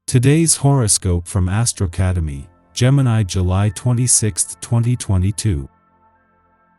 Today's horoscope from Astrocademy, Gemini, July 26, 2022.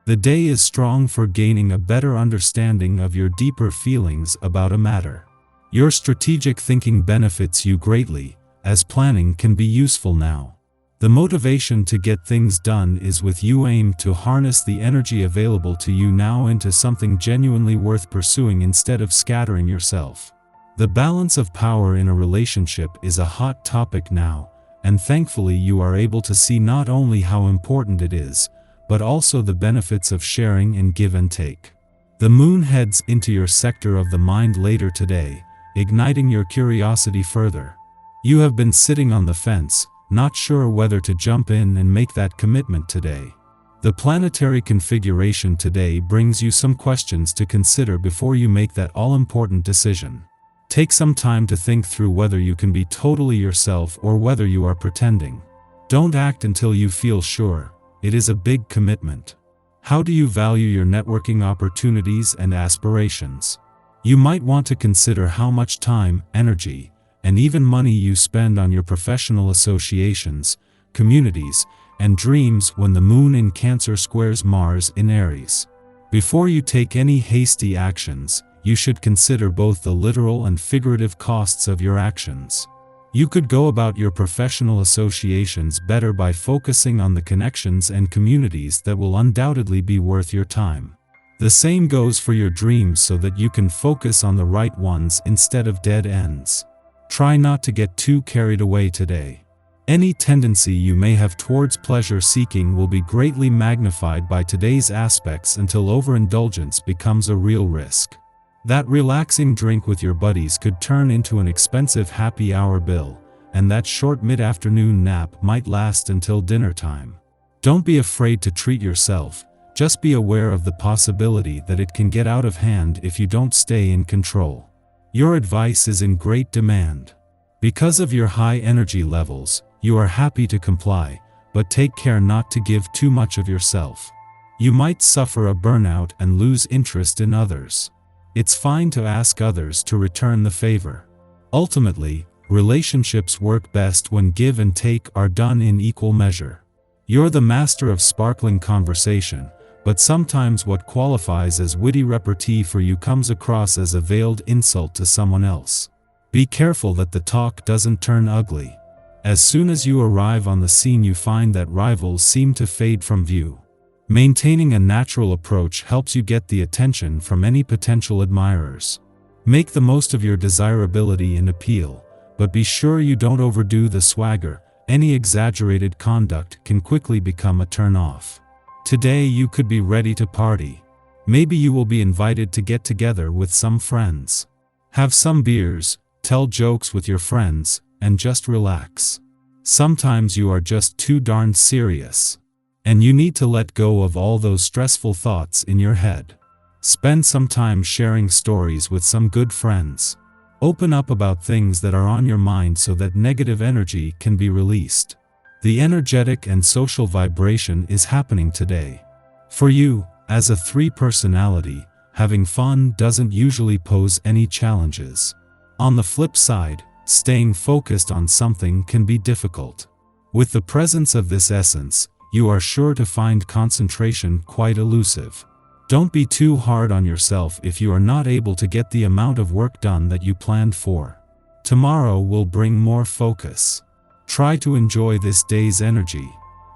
The day is strong for gaining a better understanding of your deeper feelings about a matter. Your strategic thinking benefits you greatly, as planning can be useful now. The motivation to get things done is with you. Aim to harness the energy available to you now into something genuinely worth pursuing instead of scattering yourself. The balance of power in a relationship is a hot topic now, and thankfully you are able to see not only how important it is, but also the benefits of sharing and give and take. The moon heads into your sector of the mind later today, igniting your curiosity further. You have been sitting on the fence, not sure whether to jump in and make that commitment today. The planetary configuration today brings you some questions to consider before you make that all-important decision. Take some time to think through whether you can be totally yourself or whether you are pretending. Don't act until you feel sure. It is a big commitment. How do you value your networking opportunities and aspirations? You might want to consider how much time, energy, and even money you spend on your professional associations, communities, and dreams when the moon in Cancer squares Mars in Aries. Before you take any hasty actions, you should consider both the literal and figurative costs of your actions. You could go about your professional associations better by focusing on the connections and communities that will undoubtedly be worth your time. The same goes for your dreams so that you can focus on the right ones instead of dead ends. Try not to get too carried away today. Any tendency you may have towards pleasure seeking will be greatly magnified by today's aspects until overindulgence becomes a real risk. That relaxing drink with your buddies could turn into an expensive happy hour bill, and that short mid-afternoon nap might last until dinner time. Don't be afraid to treat yourself, just be aware of the possibility that it can get out of hand if you don't stay in control. Your advice is in great demand. Because of your high energy levels, you are happy to comply, but take care not to give too much of yourself. You might suffer a burnout and lose interest in others. It's fine to ask others to return the favor. Ultimately, relationships work best when give and take are done in equal measure. You're the master of sparkling conversation, but sometimes what qualifies as witty repartee for you comes across as a veiled insult to someone else. Be careful that the talk doesn't turn ugly. As soon as you arrive on the scene, you find that rivals seem to fade from view. Maintaining a natural approach helps you get the attention from any potential admirers. Make the most of your desirability and appeal, but be sure you don't overdo the swagger. Any exaggerated conduct can quickly become a turn-off. Today you could be ready to party. Maybe you will be invited to get together with some friends. Have some beers, tell jokes with your friends, and just relax. Sometimes you are just too darn serious, and you need to let go of all those stressful thoughts in your head. Spend some time sharing stories with some good friends. Open up about things that are on your mind so that negative energy can be released. The energetic and social vibration is happening today. For you, as a 3 personality, having fun doesn't usually pose any challenges. On the flip side, staying focused on something can be difficult. With the presence of this essence, you are sure to find concentration quite elusive. Don't be too hard on yourself if you are not able to get the amount of work done that you planned for. Tomorrow will bring more focus. Try to enjoy this day's energy.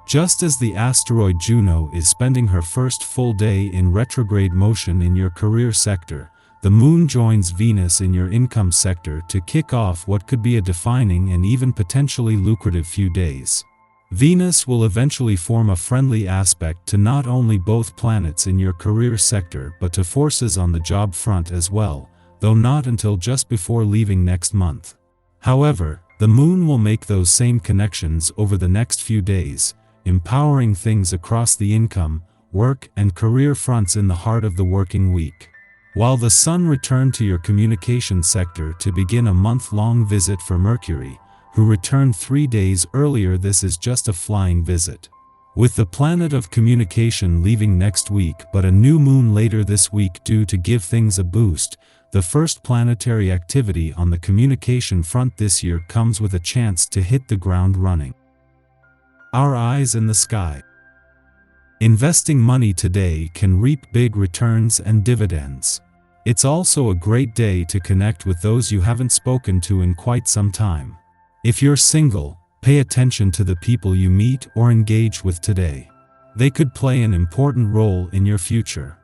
Just as the asteroid Juno is spending her first full day in retrograde motion in your career sector, the moon joins Venus in your income sector to kick off what could be a defining and even potentially lucrative few days. Venus will eventually form a friendly aspect to not only both planets in your career sector but to forces on the job front as well, though not until just before leaving next month. However, the moon will make those same connections over the next few days, empowering things across the income, work, and career fronts in the heart of the working week. While the sun returned to your communication sector to begin a month-long visit for Mercury, who returned 3 days earlier, this is just a flying visit. With the planet of communication leaving next week but a new moon later this week due to give things a boost, The first planetary activity on the communication front this year comes with a chance to hit the ground running. Our eyes in the sky. Investing money today can reap big returns and dividends. It's also a great day to connect with those you haven't spoken to in quite some time. If you're single, pay attention to the people you meet or engage with today. They could play an important role in your future.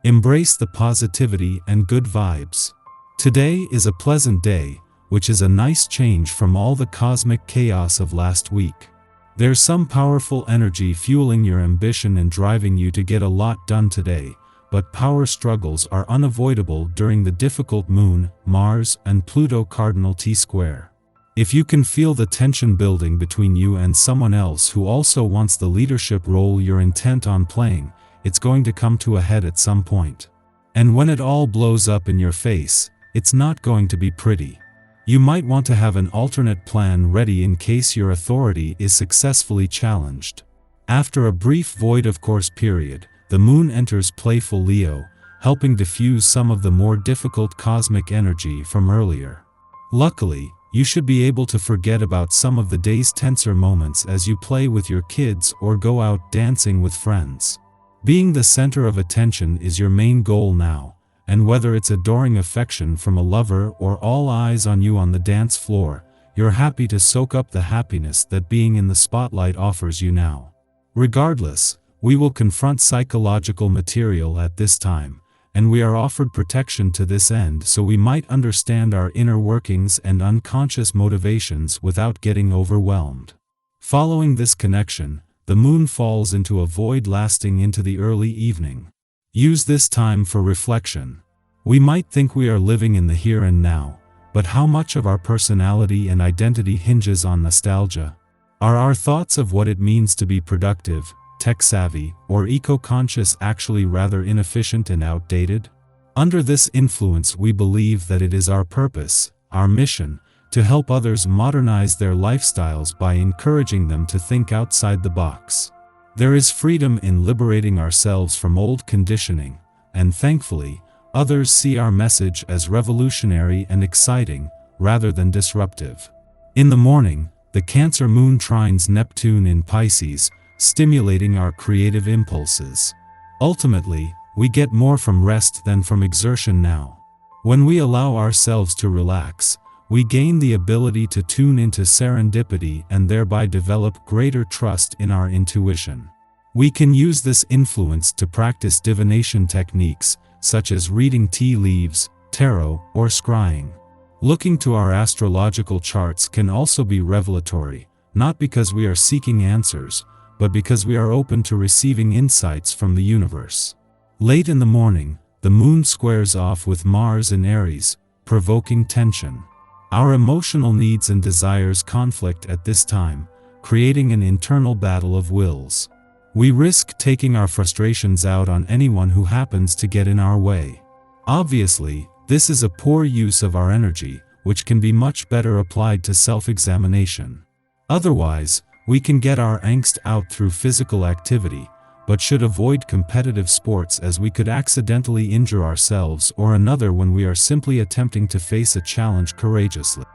Embrace the positivity and good vibes. Today is a pleasant day, which is a nice change from all the cosmic chaos of last week. There's some powerful energy fueling your ambition and driving you to get a lot done today, but power struggles are unavoidable during the difficult Moon, Mars, and Pluto cardinal T-square. If you can feel the tension building between you and someone else who also wants the leadership role you're intent on playing, it's going to come to a head at some point. And when it all blows up in your face, it's not going to be pretty. You might want to have an alternate plan ready in case your authority is successfully challenged. After a brief void of course period, the Moon enters playful Leo, helping diffuse some of the more difficult cosmic energy from earlier. Luckily, you should be able to forget about some of the day's tenser moments as you play with your kids or go out dancing with friends. Being the center of attention is your main goal now, and whether it's adoring affection from a lover or all eyes on you on the dance floor, you're happy to soak up the happiness that being in the spotlight offers you now. Regardless, we will confront psychological material at this time, and we are offered protection to this end so we might understand our inner workings and unconscious motivations without getting overwhelmed. Following this connection, the Moon falls into a void lasting into the early evening. Use this time for reflection. We might think we are living in the here and now, but how much of our personality and identity hinges on nostalgia? Are our thoughts of what it means to be productive, tech-savvy, or eco-conscious actually rather inefficient and outdated? Under this influence, we believe that it is our purpose, our mission, to help others modernize their lifestyles by encouraging them to think outside the box. There is freedom in liberating ourselves from old conditioning, and thankfully, others see our message as revolutionary and exciting, rather than disruptive. In the morning, the Cancer Moon trines Neptune in Pisces, stimulating our creative impulses. Ultimately, we get more from rest than from exertion now. When we allow ourselves to relax, we gain the ability to tune into serendipity and thereby develop greater trust in our intuition. We can use this influence to practice divination techniques, such as reading tea leaves, tarot, or scrying. Looking to our astrological charts can also be revelatory, not because we are seeking answers, but because we are open to receiving insights from the universe. Late in the morning, the Moon squares off with Mars in Aries, provoking tension. Our emotional needs and desires conflict at this time, creating an internal battle of wills. We risk taking our frustrations out on anyone who happens to get in our way. Obviously, this is a poor use of our energy, which can be much better applied to self-examination. Otherwise, we can get our angst out through physical activity, but should avoid competitive sports as we could accidentally injure ourselves or another when we are simply attempting to face a challenge courageously.